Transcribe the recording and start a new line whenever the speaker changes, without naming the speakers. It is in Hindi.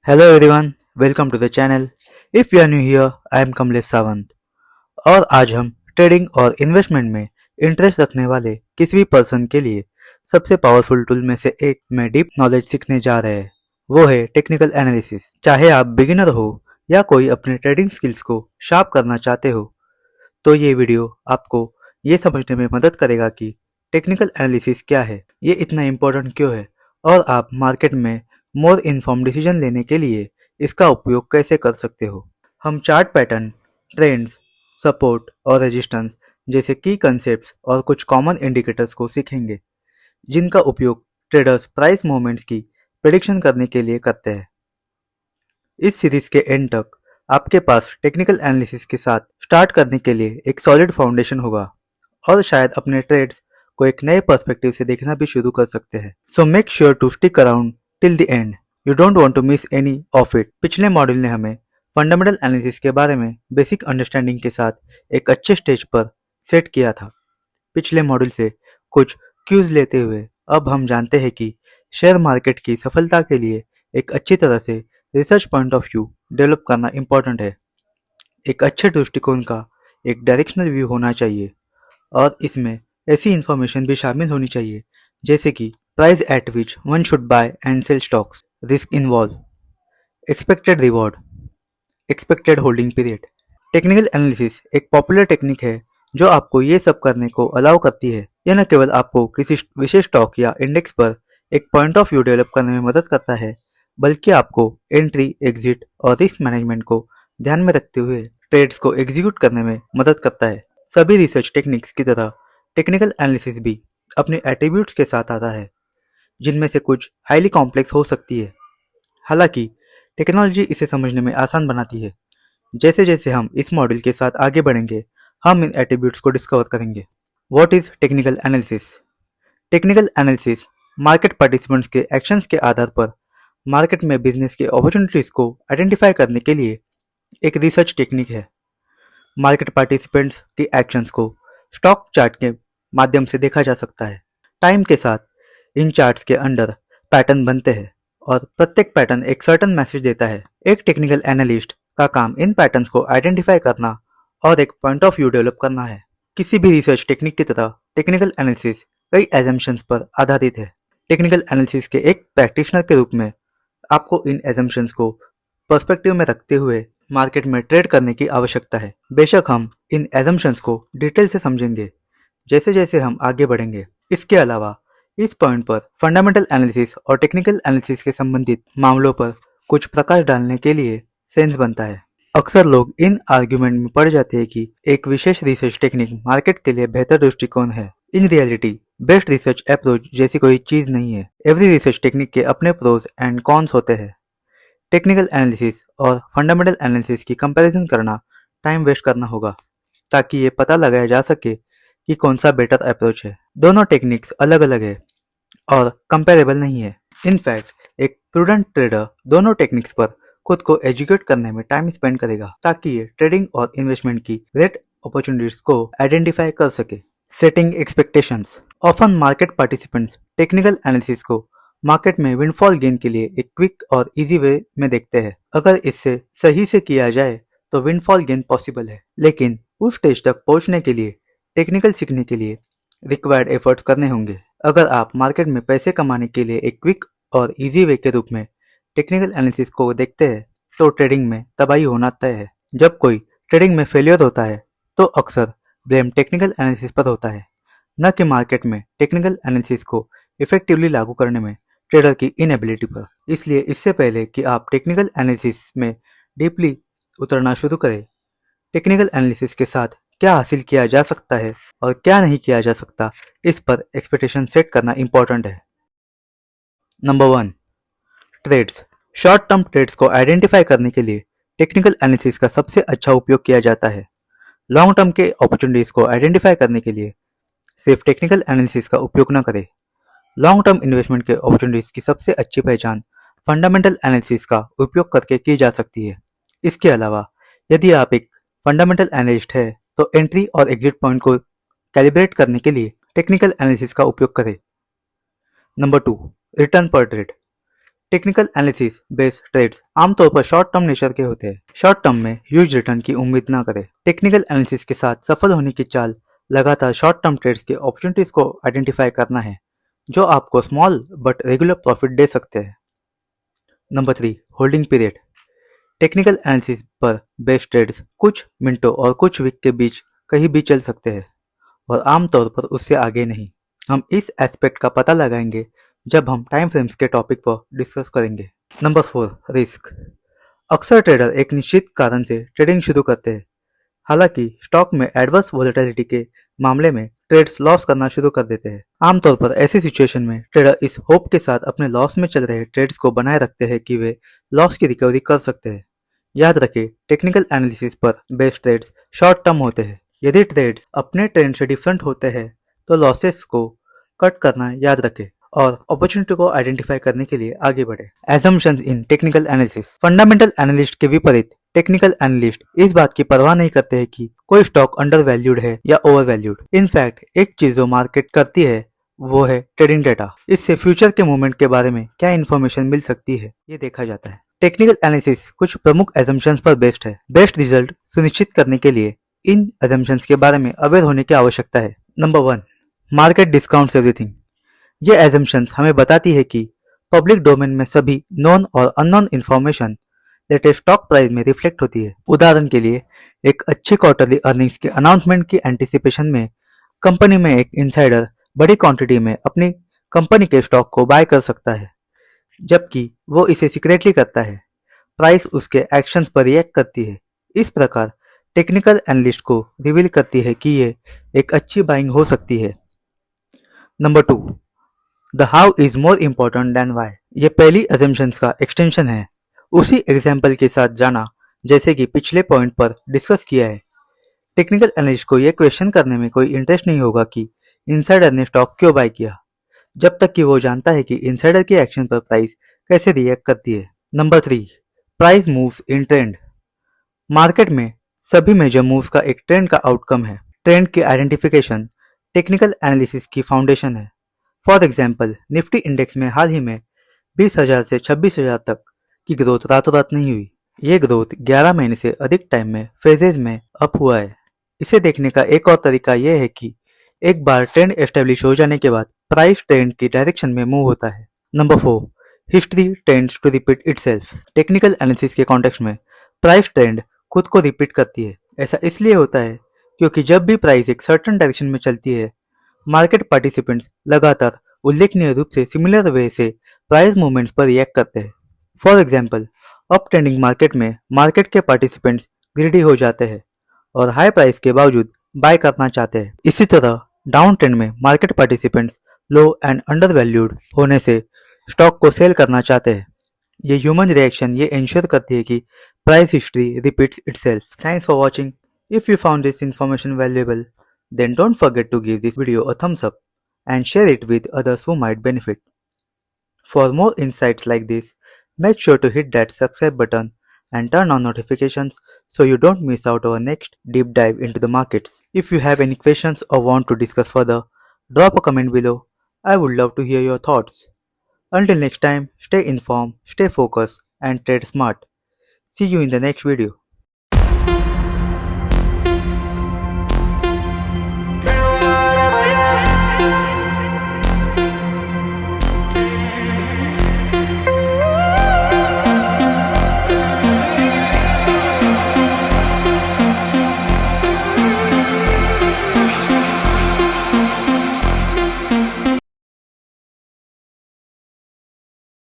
Hello everyone, welcome to the channel. If you are new here, I am Kamlesh Sawant और आज हम ट्रेडिंग और इन्वेस्टमेंट में इंटरेस्ट रखने वाले किसी भी पर्सन के लिए सबसे पावरफुल टूल में से एक में डीप नॉलेज सीखने जा रहे हैं। वो है टेक्निकल एनालिसिस। चाहे आप बिगिनर हो या कोई अपने ट्रेडिंग स्किल्स को शार्प करना चाहते हो, तो ये वीडियो आपको ये समझने में मदद करेगा कि टेक्निकल एनालिसिस क्या है, ये इतना इम्पोर्टेंट क्यों है और आप मार्केट में मोर इन्फॉर्म डिसीजन लेने के लिए इसका उपयोग कैसे कर सकते हो। हम चार्ट पैटर्न, ट्रेंड्स, सपोर्ट और रेजिस्टेंस जैसे की कंसेप्ट्स और कुछ कॉमन इंडिकेटर्स को सीखेंगे, जिनका उपयोग ट्रेडर्स प्राइस मूवमेंट्स की प्रेडिक्शन करने के लिए करते हैं। इस सीरीज के एंड तक आपके पास टेक्निकल एनालिसिस के साथ स्टार्ट करने के लिए एक सॉलिड फाउंडेशन होगा और शायद अपने ट्रेड्स को एक नए पर्सपेक्टिव से देखना भी शुरू कर सकते हैं। So make sure to stick around till the end. You don't want to miss any of it. पिछले मॉड्यूल ने हमें फंडामेंटल एनालिसिस के बारे में बेसिक अंडरस्टैंडिंग के साथ एक अच्छे स्टेज पर सेट किया था। पिछले मॉड्यूल से कुछ क्यूज लेते हुए अब हम जानते हैं कि शेयर मार्केट की सफलता के लिए एक अच्छी तरह से research point of view develop करना इम्पोर्टेंट है। एक अच्छे दृष्टिकोण का एक डायरेक्शनल व्यू होना चाहिए और इसमें ऐसी इंफॉर्मेशन भी शामिल होनी चाहिए जैसे कि price at which one should buy and sell stocks, risk involve, expected reward, expected holding period. Technical analysis एक पॉपुलर टेक्निक है जो आपको ये सब करने को अलाउ करती है। यह न केवल आपको किसी विशेष स्टॉक या इंडेक्स पर एक पॉइंट ऑफ व्यू डेवलप करने में मदद करता है, बल्कि आपको एंट्री, एग्जिट और रिस्क मैनेजमेंट को ध्यान में रखते हुए ट्रेड्स को एग्जीक्यूट करने में मदद करता है। सभी रिसर्च टेक्निक्स की तरह टेक्निकल एनालिसिस भी अपने एट्रीब्यूट्स के साथ आता है, जिनमें से कुछ हाईली कॉम्प्लेक्स हो सकती है। हालांकि टेक्नोलॉजी इसे समझने में आसान बनाती है। जैसे जैसे हम इस मॉड्यूल के साथ आगे बढ़ेंगे, हम इन एट्रीब्यूट्स को डिस्कवर करेंगे। What is technical analysis? Technical analysis market participants के एक्शंस के आधार पर मार्केट में बिजनेस के अपॉर्चुनिटीज को आइडेंटिफाई करने के लिए एक रिसर्च टेक्निक है। मार्केट पार्टिसिपेंट्स की एक्शंस को स्टॉक चार्ट के माध्यम से देखा जा सकता है। टाइम के साथ इन चार्ट्स के अंडर पैटर्न बनते हैं और प्रत्येक पैटर्न एक सर्टेन मैसेज देता है। एक टेक्निकल एनालिस्ट का काम इन पैटर्न्स को आइडेंटिफाई करना और एक पॉइंट ऑफ व्यू डेवलप करना है। किसी भी रिसर्च टेक्निक की तरह टेक्निकल एनालिसिस कई एजम्पशंस पर आधारित है। टेक्निकल एनालिसिस के एक प्रैक्टिशनर के रूप में आपको इन एजम्पशंस को पर्सपेक्टिव में रखते हुए मार्केट में ट्रेड करने की आवश्यकता है। बेशक हम इन एजम्पशंस को डिटेल से समझेंगे जैसे जैसे हम आगे बढ़ेंगे। इसके अलावा इस पॉइंट पर फंडामेंटल एनालिसिस और टेक्निकल एनालिसिस के संबंधित मामलों पर कुछ प्रकाश डालने के लिए सेंस बनता है। अक्सर लोग इन आर्ग्यूमेंट में पड़ जाते हैं कि एक विशेष रिसर्च टेक्निक मार्केट के लिए बेहतर दृष्टिकोण है। In reality best research approach जैसी कोई चीज नहीं है। एवरी रिसर्च टेक्निक के अपने प्रोज एंड कॉन्स होते हैं। टेक्निकल एनालिसिस और फंडामेंटल एनालिसिस की कंपैरिजन करना टाइम वेस्ट करना होगा, ताकि ये पता लगाया जा सके कि कौन सा बेटर अप्रोच है। दोनों टेक्निक्स अलग अलग है और कंपेरेबल नहीं है। इनफैक्ट एक प्रूडेंट ट्रेडर दोनों टेक्निक्स पर खुद को एजुकेट करने में टाइम स्पेंड करेगा, ताकि ये ट्रेडिंग और इन्वेस्टमेंट की ग्रेट अपॉर्चुनिटीज को आइडेंटिफाई कर सके। Setting expectations. Often market participants technical analysis को मार्केट में विंडफॉल गेन के लिए एक क्विक और इजी वे में देखते हैं। अगर इससे सही से किया जाए तो विंडफॉल गेन पॉसिबल है, लेकिन उस स्टेज तक पहुंचने के लिए टेक्निकल सीखने के लिए रिक्वायर्ड एफर्ट्स करने होंगे। अगर आप मार्केट में पैसे कमाने के लिए एक क्विक और इजी वे के रूप में टेक्निकल एनालिसिस को देखते हैं, तो ट्रेडिंग में तबाही होना तय है। जब कोई ट्रेडिंग में फेलियर होता है तो अक्सर ब्लेम टेक्निकल एनालिसिस पर होता है, न कि मार्केट में टेक्निकल एनालिसिस को इफेक्टिवली लागू करने में ट्रेडर की इनएबिलिटी पर। इसलिए इससे पहले कि आप टेक्निकल एनालिसिस में डीपली उतरना शुरू करें, टेक्निकल एनालिसिस के साथ क्या हासिल किया जा सकता है और क्या नहीं किया जा सकता, इस पर एक्सपेक्टेशन सेट करना इंपॉर्टेंट है। Number 1, trades. Short term trades को आइडेंटिफाई करने के लिए टेक्निकल एनालिसिस का सबसे अच्छा उपयोग किया जाता है। लॉन्ग टर्म के अपॉर्चुनिटीज को आइडेंटिफाई करने के लिए सिर्फ टेक्निकल एनालिसिस का उपयोग न करें। लॉन्ग टर्म इन्वेस्टमेंट के अपॉर्चुनिटीज की सबसे अच्छी पहचान फंडामेंटल एनालिसिस का उपयोग करके की जा सकती है। इसके अलावा यदि आप एक फंडामेंटल एनालिस्ट है तो एंट्री और एग्जिट पॉइंट को कैलिब्रेट करने के लिए टेक्निकल एनालिसिस का उपयोग करें। नंबर 2, रिटर्न पर trade. Technical analysis based trades आमतौर पर शॉर्ट टर्म नेचर के होते हैं। शॉर्ट टर्म में ह्यूज रिटर्न की उम्मीद न करें। टेक्निकल एनालिसिस के साथ सफल होने की चाल लगातार शॉर्ट टर्म ट्रेड्स के अपॉर्चुनिटीज को आइडेंटिफाई करना है, जो आपको स्मॉल बट रेगुलर प्रॉफिट दे सकते हैं। Number 3, holding period. Technical analysis पर बेस्ड ट्रेड्स कुछ मिनटों और कुछ वीक के बीच कहीं भी चल सकते हैं और आमतौर पर उससे आगे नहीं। हम इस एस्पेक्ट का पता लगाएंगे जब हम टाइम फ्रेम्स के टॉपिक पर डिस्कस करेंगे। Number 4, risk. अक्सर ट्रेडर एक निश्चित कारण से ट्रेडिंग शुरू करते हैं। हालांकि स्टॉक में एडवर्स वोलेटिलिटी के मामले में ट्रेड्स लॉस करना शुरू कर देते हैं। आमतौर पर ऐसी सिचुएशन में ट्रेडर इस होप के साथ अपने लॉस में चल रहे ट्रेड्स को बनाए रखते हैं कि वे लॉस की रिकवरी कर सकते हैं। याद रखें, टेक्निकल एनालिसिस पर बेस्ड ट्रेड्स शॉर्ट टर्म होते हैं। यदि ट्रेड्स अपने ट्रेंड से डिफरेंट होते हैं तो लॉसेस को कट करना याद रखें और अपॉर्चुनिटी को आइडेंटिफाई करने के लिए आगे बढ़े। एजम्पशंस इन टेक्निकल एनालिसिस। फंडामेंटल एनालिस्ट के विपरीत टेक्निकल एनालिस्ट इस बात की परवाह नहीं करते हैं कि कोई स्टॉक अंडर वैल्यूड है या ओवर वैल्यूड। इनफैक्ट एक चीज जो मार्केट करती है वो है ट्रेडिंग डेटा। इससे फ्यूचर के मूवमेंट के बारे में क्या इन्फॉर्मेशन मिल सकती है ये देखा जाता है। टेक्निकल एनालिसिस कुछ प्रमुख एजम्पशंस पर बेस्ड है। बेस्ट रिजल्ट सुनिश्चित करने के लिए इन एजम्पशंस के बारे में अवेयर होने की आवश्यकता है। Number 1, market discounts everything. ये एजम्पशंस हमें बताती है कि पब्लिक डोमेन में सभी नॉन और unknown information latest stock price में रिफ्लेक्ट होती है। उदाहरण के लिए, एक अच्छी क्वार्टरली अर्निंग्स के अनाउंसमेंट की एंटिसिपेशन में कंपनी में एक इनसाइडर बड़ी क्वांटिटी में अपनी कंपनी के स्टॉक को बाय कर सकता है, जबकि वो इसे सीक्रेटली करता है। प्राइस उसके एक्शंस पर रिएक्ट करती है। इस प्रकार टेक्निकल एनालिस्ट को रिवील करती है कि ये एक अच्छी बाइंग हो सकती है। Number 2, the how is more important than why. ये पहली अजम्पशंस का एक्सटेंशन है। उसी एग्जाम्पल के साथ जाना जैसे कि पिछले पॉइंट पर डिस्कस किया है। टेक्निकल एनालिस्ट को यह क्वेश्चन करने में कोई इंटरेस्ट नहीं होगा कि इनसाइडर ने स्टॉक क्यों बाय किया, जब तक कि वो जानता है कि इनसाइडर के एक्शन पर प्राइस कैसे रिएक्ट करती है। Number 3, price moves in trend. Market में सभी मेजर मूव्स का एक ट्रेंड का आउटकम है। ट्रेंड की आइडेंटिफिकेशन टेक्निकल एनालिसिस की फाउंडेशन है। फॉर एग्जाम्पल, निफ्टी इंडेक्स में हाल ही में 20,000 से 26,000 तक की ग्रोथ रातों रात नहीं हुई। ये ग्रोथ 11 महीने से अधिक टाइम में फेजेज में अप हुआ है। इसे देखने का एक और तरीका यह है कि एक बार ट्रेंड एस्टेब्लिश हो जाने के बाद प्राइस ट्रेंड की डायरेक्शन में मूव होता है। Number 4, history tends to repeat itself. Technical analysis के कॉन्टेक्स्ट में प्राइस ट्रेंड खुद को रिपीट करती है। ऐसा इसलिए होता है क्योंकि जब भी प्राइस एक सर्टेन डायरेक्शन में चलती है, मार्केट पार्टिसिपेंट्स लगातार उल्लेखनीय रूप से सिमिलर वे से प्राइस मूवमेंट्स पर रिएक्ट करते हैं। For example, up trending market में मार्केट के पार्टिसिपेंट्स ग्रीडी हो जाते हैं और हाई प्राइस के बावजूद बाय करना चाहते हैं। इसी तरह डाउन ट्रेंड में market participants low and under valued होने से स्टॉक को सेल करना चाहते हैं। ये ह्यूमन रिएक्शन ये इंश्योर करती है कि price history repeats itself. Thanks for watching. If you found this information valuable, then don't forget to give this video a thumbs up and share it with others who might benefit. For more insights like this, make sure to hit that subscribe button and turn on notifications so you don't miss out our next deep dive into the markets. If you have any questions or want to discuss further, drop a comment below. I would love to hear your thoughts. Until next time, stay informed, stay focused, and trade smart. See you in the next video.